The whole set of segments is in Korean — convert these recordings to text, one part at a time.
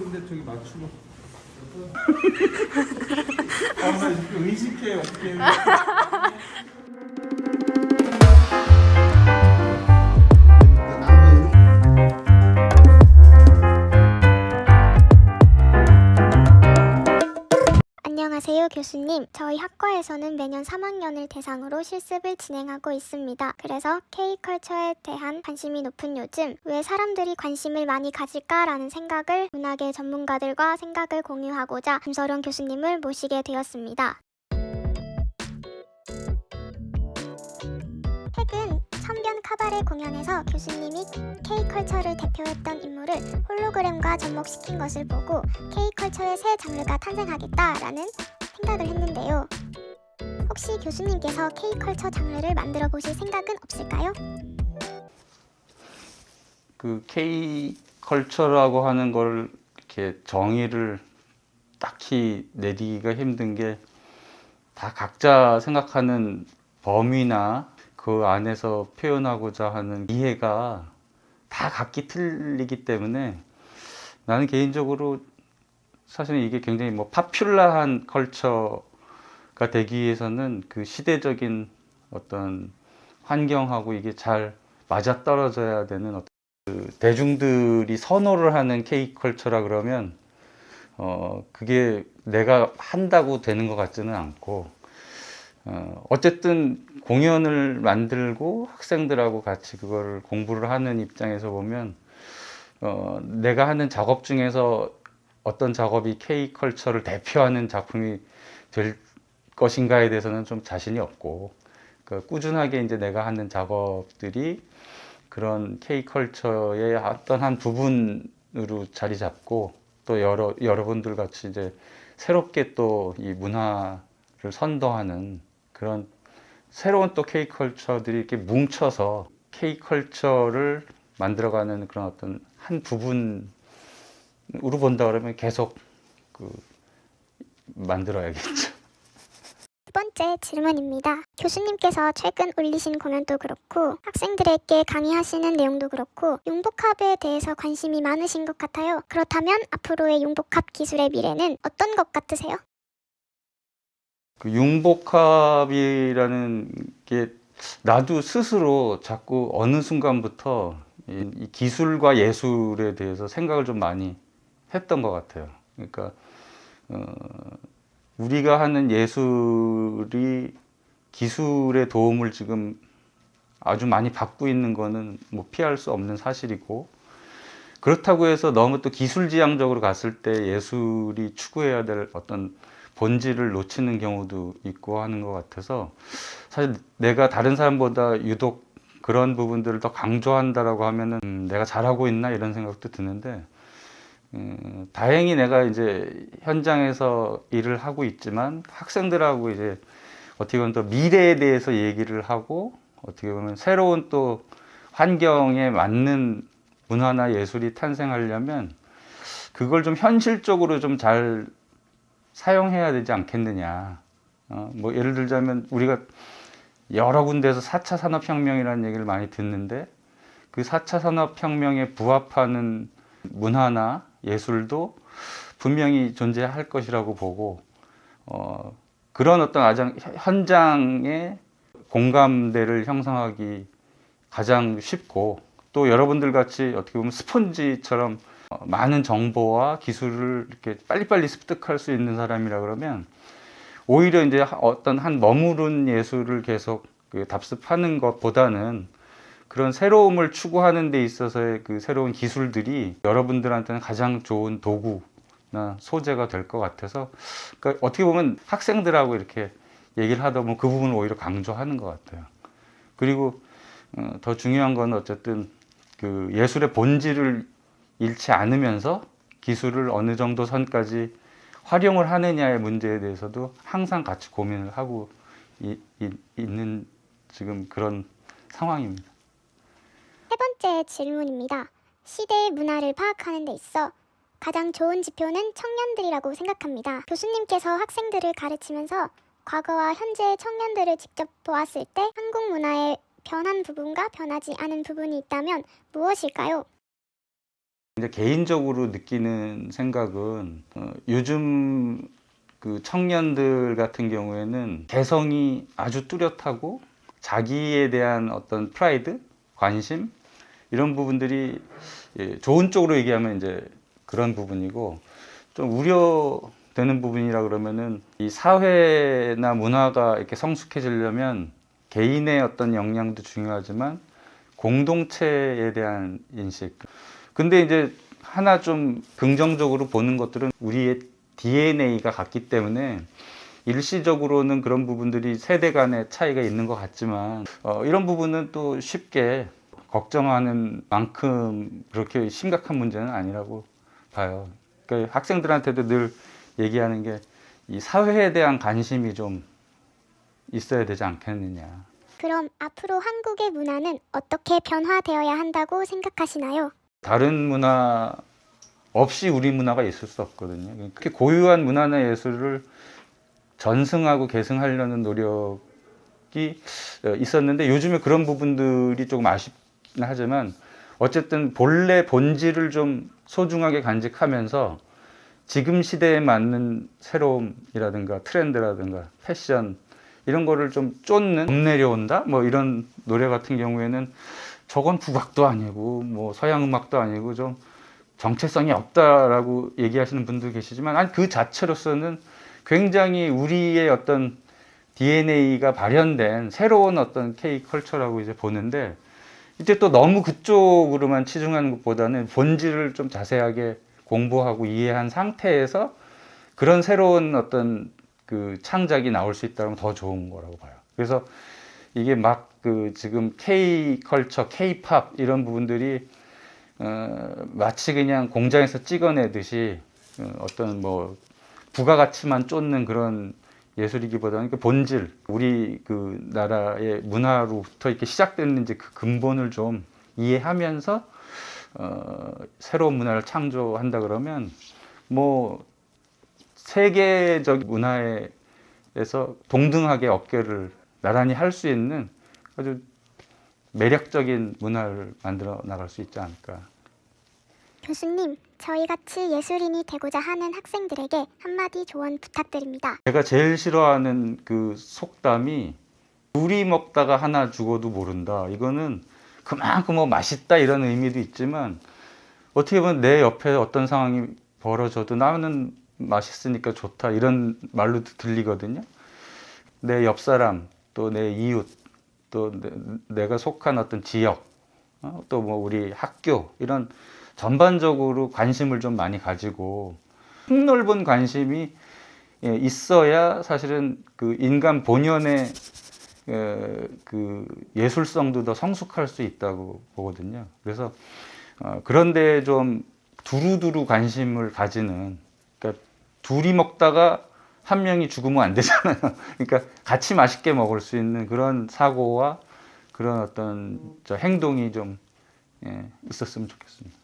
근데 저기 맞추고. 나 지금 의식해 어떻게. 안녕하세요, 교수님. 저희 학과에서는 매년 3학년을 대상으로 실습을 진행하고 있습니다. 그래서 K컬처에 대한 관심이 높은 요즘 왜 사람들이 관심을 많이 가질까라는 생각을 문화계 전문가들과 생각을 공유하고자 김서룡 교수님을 모시게 되었습니다. 최근 천변 카바레 공연에서 교수님이 K컬처를 대표했던 인물을 홀로그램과 접목시킨 것을 보고 K컬처의 새 장르가 탄생하겠다라는 생각을 했는데요. 혹시 교수님께서 K컬처 장르를 만들어 보실 생각은 없을까요? 그 K컬처라고 하는 걸 이렇게 정의를 딱히 내리기가 힘든 게 다 각자 생각하는 범위나 그 안에서 표현하고자 하는 이해가 다 각기 틀리기 때문에 나는 개인적으로 사실은 이게 굉장히 파퓰러한 컬처가 되기 위해서는 그 시대적인 어떤 환경하고 이게 잘 맞아떨어져야 되는 어떤 그 대중들이 선호를 하는 K컬처라 그러면 그게 내가 한다고 되는 것 같지는 않고 어쨌든 공연을 만들고 학생들하고 같이 그거를 공부를 하는 입장에서 보면 내가 하는 작업 중에서 어떤 작업이 K컬처를 대표하는 작품이 될 것인가에 대해서는 좀 자신이 없고 꾸준하게 이제 내가 하는 작업들이 그런 K컬처의 어떤 한 부분으로 자리 잡고 또 여러분들 같이 이제 새롭게 또 이 문화를 선도하는 그런 새로운 또 K컬처들이 이렇게 뭉쳐서 K컬처를 만들어가는 그런 어떤 한 부분으로 본다 그러면 계속 만들어야겠죠. 두 번째 질문입니다. 교수님께서 최근 올리신 공연도 그렇고 학생들에게 강의하시는 내용도 그렇고 융복합에 대해서 관심이 많으신 것 같아요. 그렇다면 앞으로의 융복합 기술의 미래는 어떤 것 같으세요? 그 융복합이라는 게 나도 스스로 자꾸 어느 순간부터 이 기술과 예술에 대해서 생각을 좀 많이 했던 것 같아요. 그러니까 우리가 하는 예술이 기술의 도움을 지금 아주 많이 받고 있는 거는 피할 수 없는 사실이고, 그렇다고 해서 너무 또 기술지향적으로 갔을 때 예술이 추구해야 될 어떤 본질을 놓치는 경우도 있고 하는 것 같아서, 사실 내가 다른 사람보다 유독 그런 부분들을 더 강조한다라고 하면은 내가 잘하고 있나 이런 생각도 드는데, 다행히 내가 이제 현장에서 일을 하고 있지만 학생들하고 이제 어떻게 보면 또 미래에 대해서 얘기를 하고 어떻게 보면 새로운 또 환경에 맞는 문화나 예술이 탄생하려면 그걸 좀 현실적으로 좀 잘 사용해야 되지 않겠느냐. 예를 들자면 우리가 여러 군데에서 4차 산업혁명이라는 얘기를 많이 듣는데 그 4차 산업혁명에 부합하는 문화나 예술도 분명히 존재할 것이라고 보고, 그런 어떤 현장의 공감대를 형성하기 가장 쉽고, 또 여러분들 같이 어떻게 보면 스폰지처럼 많은 정보와 기술을 이렇게 빨리빨리 습득할 수 있는 사람이라 그러면 오히려 이제 어떤 한 머무른 예술을 계속 답습하는 것보다는 그런 새로움을 추구하는 데 있어서의 그 새로운 기술들이 여러분들한테는 가장 좋은 도구나 소재가 될 것 같아서, 그러니까 어떻게 보면 학생들하고 이렇게 얘기를 하다 보면 그 부분을 오히려 강조하는 것 같아요. 그리고 더 중요한 건 어쨌든 그 예술의 본질을 잃지 않으면서 기술을 어느 정도 선까지 활용을 하느냐의 문제에 대해서도 항상 같이 고민을 하고 있는 지금 그런 상황입니다. 세 번째 질문입니다. 시대의 문화를 파악하는 데 있어 가장 좋은 지표는 청년들이라고 생각합니다. 교수님께서 학생들을 가르치면서 과거와 현재의 청년들을 직접 보았을 때 한국 문화의 변한 부분과 변하지 않은 부분이 있다면 무엇일까요? 이제 개인적으로 느끼는 생각은 요즘 그 청년들 같은 경우에는 개성이 아주 뚜렷하고 자기에 대한 어떤 프라이드, 관심 이런 부분들이 좋은 쪽으로 얘기하면 이제 그런 부분이고 좀 우려되는 부분이라 그러면은 이 사회나 문화가 이렇게 성숙해지려면 개인의 어떤 역량도 중요하지만 공동체에 대한 인식. 근데 이제 하나 좀 긍정적으로 보는 것들은 우리의 DNA가 같기 때문에 일시적으로는 그런 부분들이 세대 간의 차이가 있는 것 같지만 이런 부분은 또 쉽게 걱정하는 만큼 그렇게 심각한 문제는 아니라고 봐요. 그러니까 학생들한테도 늘 얘기하는 게 이 사회에 대한 관심이 좀 있어야 되지 않겠느냐. 그럼 앞으로 한국의 문화는 어떻게 변화되어야 한다고 생각하시나요? 다른 문화 없이 우리 문화가 있을 수 없거든요. 그렇게 고유한 문화나 예술을 전승하고 계승하려는 노력이 있었는데 요즘에 그런 부분들이 조금 아쉽긴 하지만 어쨌든 본래 본질을 좀 소중하게 간직하면서 지금 시대에 맞는 새로움이라든가 트렌드라든가 패션 이런 거를 좀 쫓는 봄 내려온다 뭐 이런 노래 같은 경우에는 저건 국악도 아니고 뭐 서양 음악도 아니고 좀 정체성이 없다라고 얘기하시는 분도 계시지만 아니 그 자체로서는 굉장히 우리의 어떤 DNA가 발현된 새로운 어떤 K컬처라고 이제 보는데 이제 또 너무 그쪽으로만 치중하는 것보다는 본질을 좀 자세하게 공부하고 이해한 상태에서 그런 새로운 어떤 그 창작이 나올 수 있다면 더 좋은 거라고 봐요. 그래서 이게 막 그 지금 K컬처, K팝 이런 부분들이 마치 그냥 공장에서 찍어내듯이 어떤 뭐 부가가치만 쫓는 그런 예술이기보다는 그 본질, 우리 그 나라의 문화로부터 이렇게 시작됐는지 그 근본을 좀 이해하면서 새로운 문화를 창조한다 그러면 뭐 세계적 문화에서 동등하게 어깨를 나란히 할 수 있는 아주 매력적인 문화를 만들어 나갈 수 있지 않을까. 교수님, 저희 같이 예술인이 되고자 하는 학생들에게 한마디 조언 부탁드립니다. 제가 제일 싫어하는 그 속담이 둘이 먹다가 하나 죽어도 모른다. 이거는 그만큼 뭐 맛있다 이런 의미도 있지만 어떻게 보면 내 옆에 어떤 상황이 벌어져도 나는 맛있으니까 좋다 이런 말로도 들리거든요. 내 옆 사람, 또 내 이웃, 또 내가 속한 어떤 지역, 또 뭐 우리 학교 이런 전반적으로 관심을 좀 많이 가지고 폭넓은 관심이 있어야 사실은 그 인간 본연의 그 예술성도 더 성숙할 수 있다고 보거든요. 그래서 그런데 좀 두루두루 관심을 가지는, 그러니까 둘이 먹다가 한 명이 죽으면 안 되잖아요. 그러니까 같이 맛있게 먹을 수 있는 그런 사고와 그런 어떤 행동이 좀 있었으면 좋겠습니다.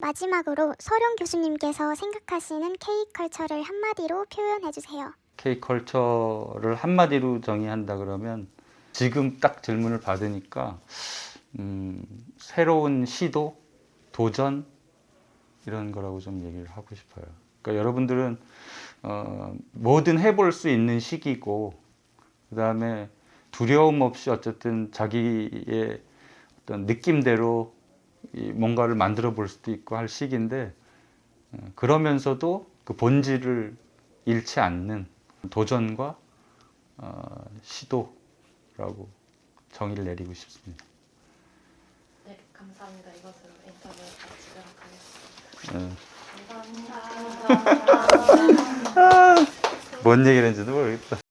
마지막으로 서룡 교수님께서 생각하시는 K컬처를 한마디로 표현해 주세요. K컬처를 한마디로 정의한다 그러면 지금 딱 질문을 받으니까 새로운 시도, 도전 이런 거라고 좀 얘기를 하고 싶어요. 그러니까 여러분들은 뭐든 해볼 수 있는 시기고 그 다음에 두려움 없이 어쨌든 자기의 어떤 느낌대로 뭔가를 만들어 볼 수도 있고 할 시기인데 그러면서도 그 본질을 잃지 않는 도전과 시도라고 정의를 내리고 싶습니다. 네, 감사합니다. 이것으로 인터뷰 마치도록 하겠습니다. 네. 감사합니다. 뭔 얘기를 했는지도 모르겠다.